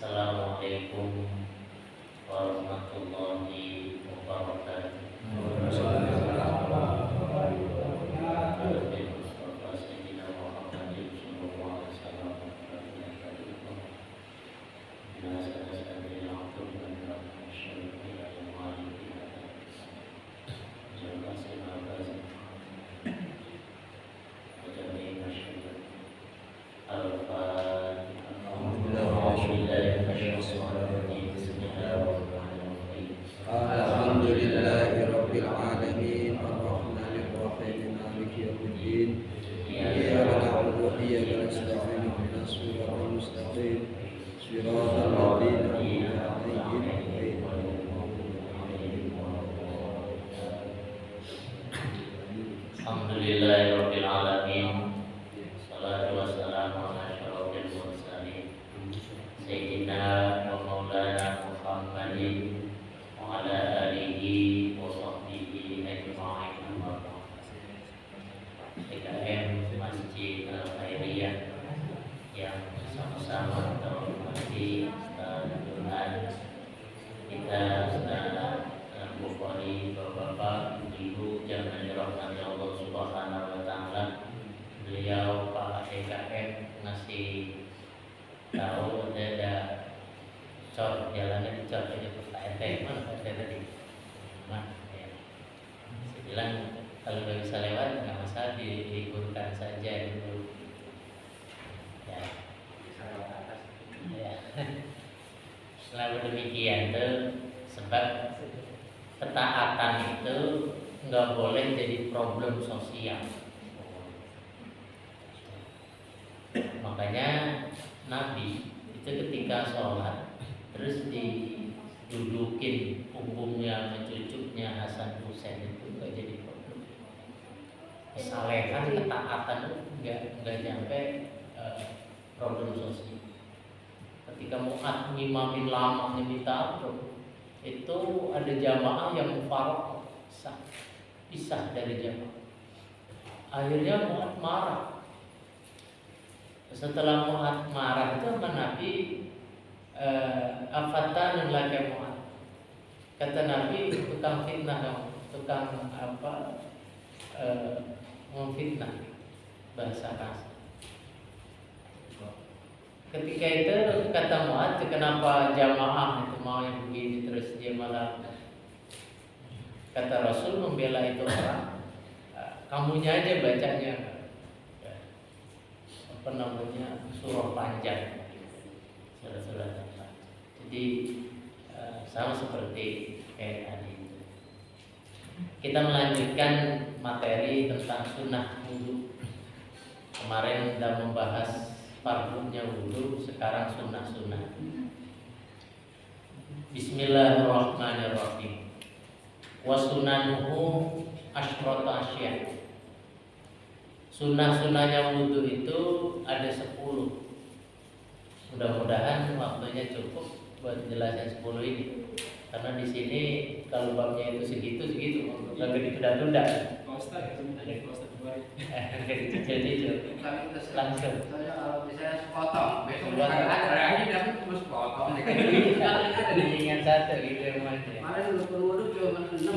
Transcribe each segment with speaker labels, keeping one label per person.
Speaker 1: Assalamualaikum warahmatullahi wabarakatuh.
Speaker 2: Alhamdulillahirabbil alamin arrahmanir rahim maliki yaumiddin iyyaka na'budu wa iyyaka nasta'in ihdinas siratal mustaqim siratal ladzina an'amta 'alaihim.
Speaker 1: Alhamdulillahirabbil alamin. Salatu wassalamu ala asyrofil mursalin sayyidina wa maulana Muhammadin wa ala alihi wa sahbihi ajma'in. Amma ba'd. PKM Masjid Al-Khairiyah yang sama-sama terhormati Ustaz Tuhan kita, Ustaz Bukhari, Bapak, Ibu jangan dirahmati Allah Subhanahu wa taala. Beliau Pak PKM ngasih tahu ada cor jalannya dicor aja Pak RT. Mana Pak RT tadi? Nah, ya. Saya bilang kalau nggak bisa lewat nggak masalah, diliburkan saja dulu. Ya. Ya. Selalu demikian tuh, sebab ketaatan itu nggak boleh jadi problem sosial. Makanya Nabi itu ketika sholat terus didudukin punggungnya mencucuknya Hasan Husain itu nggak jadi problem. Kesalehan ketaatan nggak nyampe problem sosial. Ketika Mu'ad ngimamin lamanya minta itu ada jamaah yang mufaraq pisah dari jamaah. Akhirnya Mu'ad marah. Setelah Mu'ad marah itu sama Nabi, afatanun laka Mu'ad. Kata Nabi, tukang fitnah kamu, tukang memfitnah, bahasa kasar. Ketika itu kata Mu'ad, kenapa jamaah itu mau yang begini terus dia malah. Kata Rasul membela itu orang, kamunya aja bacanya surah panjang, surah panjang. Jadi sama seperti kayak tadi. Kita melanjutkan materi tentang sunnah wudu. Kemarin sudah membahas fardunya wudu, sekarang sunnah-sunnah. Bismillahirrahmanirrahim. Wa sunanuhu asyrata asya'. Sunnah-sunnahnya wudu itu ada 10. Mudah-mudahan waktunya cukup buat jelasin 10 ini. Karena di sini kalau babnya itu segitu, nggak ditunda-tunda. Jadi langsung.
Speaker 3: Saya kalau misalnya sepotong, besok ada lagi dapat terus potong.
Speaker 1: Ingat satu gitu mas.
Speaker 3: Kemarin lu cuma 6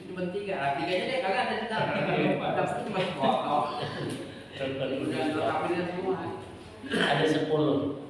Speaker 3: cuma 3. 3-nya deh kagak ada di dalam. Dapat cuma sepotong. Udah lengkapin semua.
Speaker 1: Ada 10.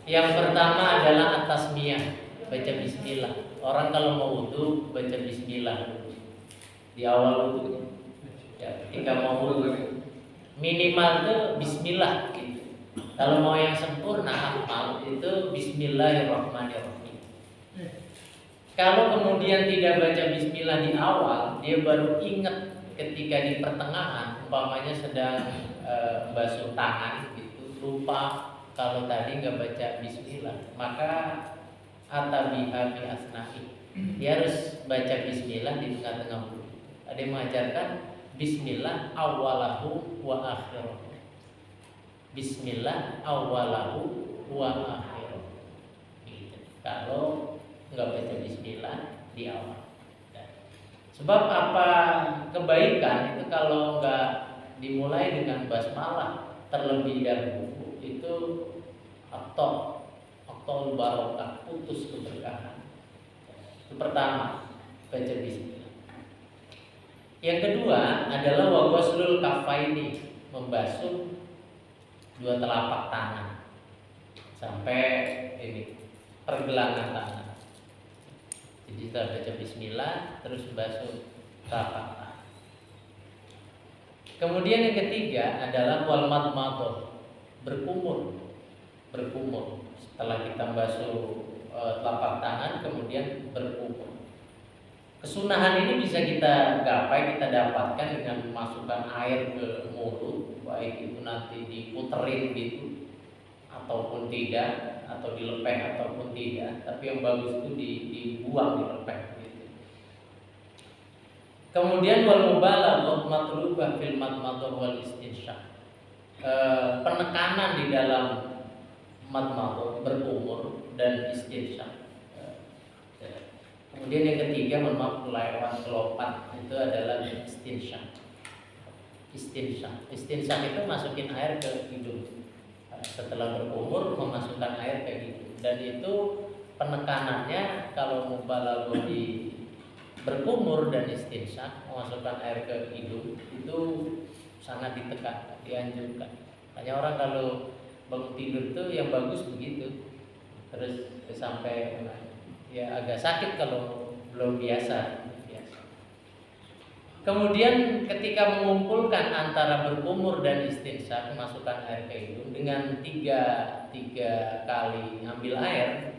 Speaker 1: Yang pertama adalah at-tasmiyah, baca bismillah. Orang kalau mau wudu baca bismillah di awal wudu. Ya, ketika mau wudu minimal tuh bismillah gitu. Kalau mau yang sempurna amal itu bismillahirrahmanirrahim. Kalau kemudian tidak baca bismillah di awal, dia baru ingat ketika di pertengahan, umpamanya sedang basuh tangan gitu, lupa kalau tadi nggak baca bismillah, maka atabiha bi asnafi. Dia harus baca bismillah di tengah-tengah wudu. Ada yang mengajarkan bismillah awalahu wa akhirahu. Bismillah awalahu wa akhirahu. Gitu. Kalau nggak baca bismillah di awal. Sebab apa kebaikan itu kalau nggak dimulai dengan basmalah terlebih dahulu itu atau tol barokah, putus keberkahan. Itu pertama, baca bismillah. Yang kedua adalah wa ghuslul kafaini, membasuh dua telapak tangan sampai ini pergelangan tangan. Jadi setelah baca bismillah terus basuh telapak tangan. Kemudian yang ketiga adalah wal madmadah, berkumur. Setelah kita basuh telapak tangan kemudian berkumur. Kesunahan ini bisa kita gapai, kita dapatkan dengan memasukkan air ke mulut, baik itu nanti diputerin gitu ataupun tidak, atau dilepeh ataupun tidak, tapi yang bagus itu dibuang, dilepeh gitu. Kemudian wal mubalaghah matlubah fil madmadah wal istinsyaq. Penekanan di dalam madmadah, berkumur dan istinsyaq. Kemudian yang ketiga, lewat kelopak, itu adalah istinsyaq. Istinsyaq itu masukin air ke hidung. Setelah berkumur memasukkan air ke hidung. Dan itu penekanannya kalau mubalaghah di berkumur dan istinsyaq, memasukkan air ke hidung, itu sangat ditekan, dianjurkan. Hanya orang kalau bangun tidur itu yang bagus begitu. Terus sampai ya agak sakit kalau belum biasa. Kemudian ketika mengumpulkan antara berkumur dan istinsyaq, masukkan air ke hidung dengan tiga kali ambil air,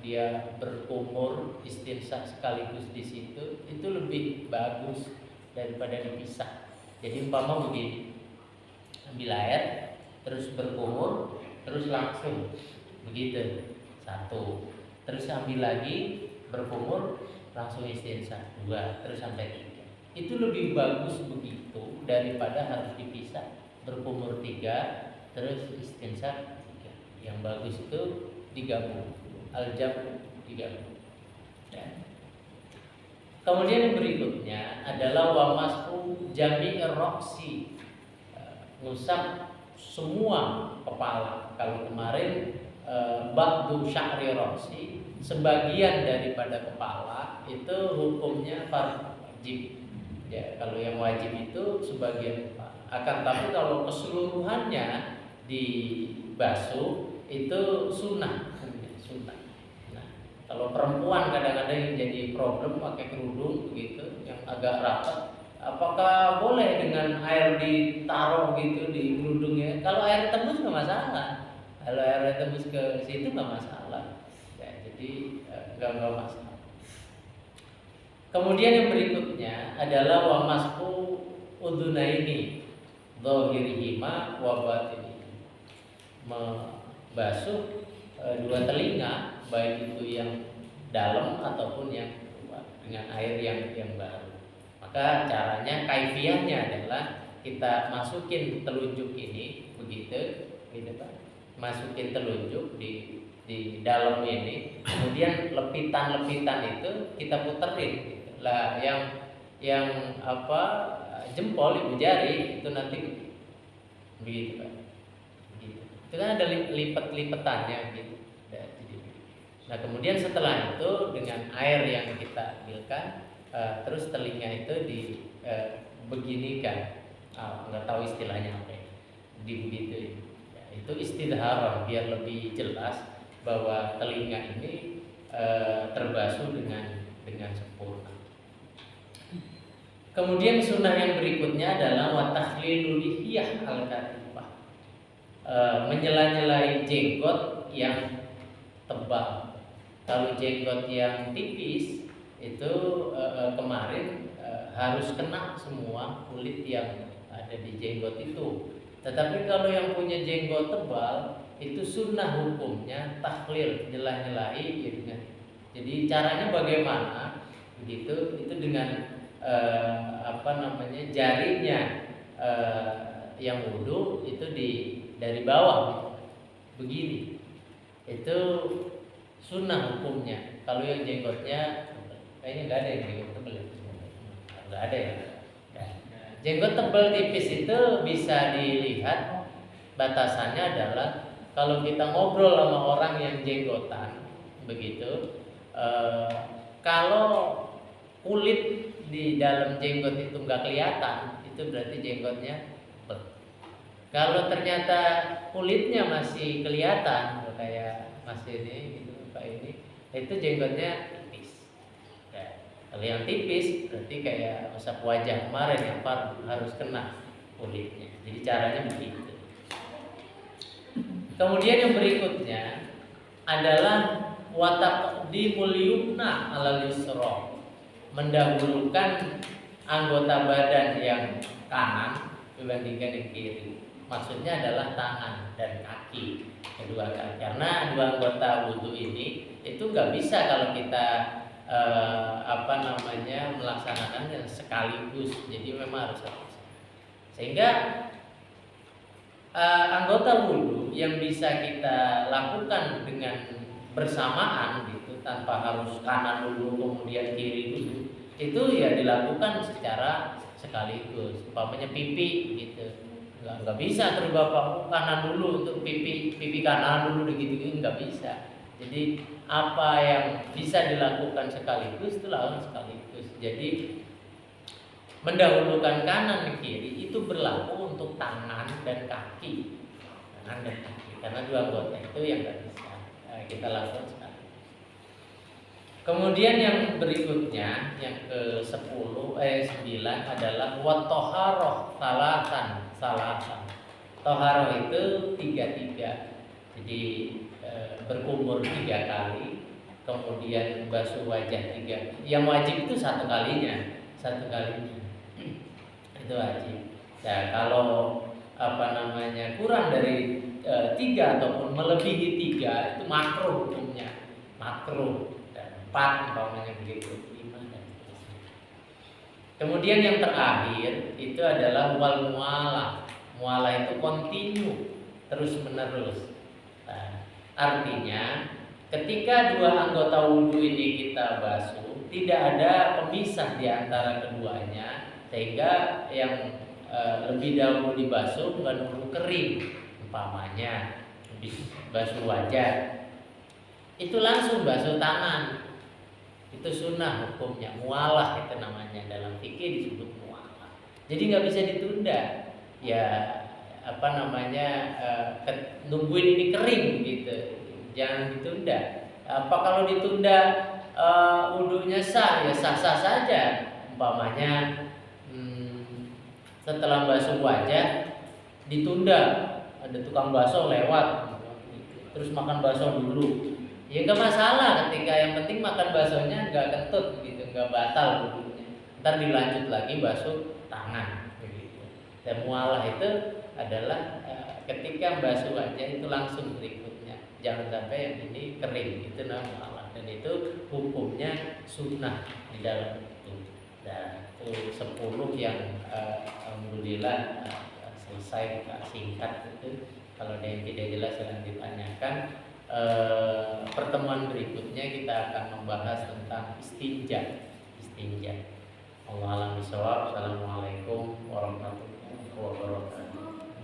Speaker 1: dia berkumur istinsyaq sekaligus di situ, itu lebih bagus daripada dipisah. Jadi umpama begini, ambil air, terus berkumur, terus langsung begitu, satu. Terus ambil lagi, berkumur, langsung istinsyaq, dua, terus sampai tiga. Itu lebih bagus begitu daripada harus dipisah, berkumur tiga, terus istinsyaq tiga. Yang bagus itu digabung, al-jam digabung. Ya. Kemudian yang berikutnya adalah wa mashu jami'ir ra'si, ngusap semua kepala. Kalau kemarin ba'du sya'ri ra'si, sebagian daripada kepala, itu hukumnya wajib. Ya, kalau yang wajib itu sebagian kepala. Akan tapi kalau keseluruhannya dibasuh itu sunnah. Nah, kalau perempuan kadang-kadang yang jadi problem pakai kerudung begitu yang agak rapat, apakah boleh dengan air ditaruh gitu di kerudungnya? Kalau air tembus nggak masalah. Kalau air tembus ke situ nggak masalah. Ya, jadi nggak masalah. Kemudian yang berikutnya adalah wa mashu udhunaini dhahirihima wa batinihi, membasuh dua telinga, baik itu yang dalam ataupun yang luar, dengan air yang baru. Maka caranya, kaifiahnya adalah kita masukin telunjuk ini begitu, gitu Pak. Masukin telunjuk di dalam ini, kemudian lepitan-lepitan itu kita puterin gitu. Lah yang jempol, ibu jari itu nanti begitu Pak. Begitu. Itu kan ada lipat-lipatannya gitu. Nah, kemudian setelah itu dengan air yang kita ambilkan, terus telinga itu beginikan, nggak tahu istilahnya apa ya, begitu. Itu istidharan biar lebih jelas bahwa telinga ini terbasuh dengan sempurna. Kemudian sunnah yang berikutnya adalah wa tahlilul lihiyah al-katifah, menyela-nyelai jenggot yang tebal. Kalau jenggot yang tipis itu kemarin harus kena semua kulit yang ada di jenggot itu. Tetapi kalau yang punya jenggot tebal itu sunnah hukumnya takhlil, nyela-nyelai ya. Jadi caranya bagaimana? Begitu, itu dengan jarinya yang wudu itu dari bawah begini. Itu sunnah hukumnya. Kalau yang jenggotnya kayaknya nggak ada yang jenggot tebal, nggak ada ya. Jenggot tebal tipis itu bisa dilihat batasannya adalah kalau kita ngobrol sama orang yang jenggotan begitu, kalau kulit di dalam jenggot itu nggak kelihatan, itu berarti jenggotnya tebal. Kalau ternyata kulitnya masih kelihatan, kayak Mas ini, gitu, Pak ini, itu jenggotnya tipis. Ya, kalau yang tipis berarti kayak usap wajah kemarin yang harus kena kulitnya. Jadi caranya begitu. Kemudian yang berikutnya adalah wataqdimul yumna alal yusra, mendahulukan anggota badan yang kanan dibandingkan yang kiri. Maksudnya adalah tangan dan kaki, kedua kaki. Karena dua anggota wudhu ini itu nggak bisa kalau kita melaksanakan sekaligus. Jadi memang harus sehingga anggota wudhu yang bisa kita lakukan dengan bersamaan gitu, tanpa harus kanan dulu kemudian kiri dulu, itu ya dilakukan secara sekaligus. Umpamanya pipi gitu, nggak bisa terus bapak kanan dulu untuk pipi kanan dulu gitu, nggak bisa. Jadi apa yang bisa dilakukan sekaligus itu lakukan sekaligus. Jadi mendahulukan kanan dan kiri itu berlaku untuk tangan dan kaki, karena dua anggota itu yang nggak bisa kita lakukan sekali. Kemudian yang berikutnya yang ke-9 adalah wat-thaharah salasan. Thaharah itu 3. Jadi berkumur 3 kali, kemudian basuh wajah 3. Yang wajib itu 1 kalinya. Itu wajib. Nah, kalau kurang dari 3 ataupun melebihi 3 itu makruh hukumnya. Makruh. Dan 4 umpamanya begitu, 5 dan seterusnya. Kemudian yang terakhir itu adalah wal mualah. Mualah itu kontinu, terus menerus. Nah, artinya ketika dua anggota wudhu ini kita basuh, tidak ada pemisah di antara keduanya, sehingga yang lebih dahulu dibasuh bukan nunggu kering. Umpamanya habis basuh wajah itu langsung basuh tangan, itu sunnah hukumnya. Mualah itu namanya, dalam fikih disebut mualah. Jadi nggak bisa ditunda. Ya nungguin ini kering gitu, jangan ditunda. Kalau ditunda wudhunya sah, ya sah-sah saja. Umpamanya setelah basuh wajah ditunda, ada tukang bakso lewat, terus makan bakso dulu, ya nggak masalah. Ketika yang penting makan baksonya nggak kentut gitu, nggak batal wudhunya. Ntar dilanjut lagi basuh tangan begitu. Dan mualah itu adalah ketika basuh wajah itu langsung berikutnya, jangan sampai yang ini kering, itu namanya mualah. Dan itu hukumnya sunnah di dalam itu. Dan itu 10 yang alhamdulillah selesai, singkat itu. Kalau ada yang tidak jelas silahkan ditanyakan. Pertemuan berikutnya kita akan membahas tentang istinja. Allah a'lam bishawab. Assalamualaikum warahmatullahi wabarakatuh.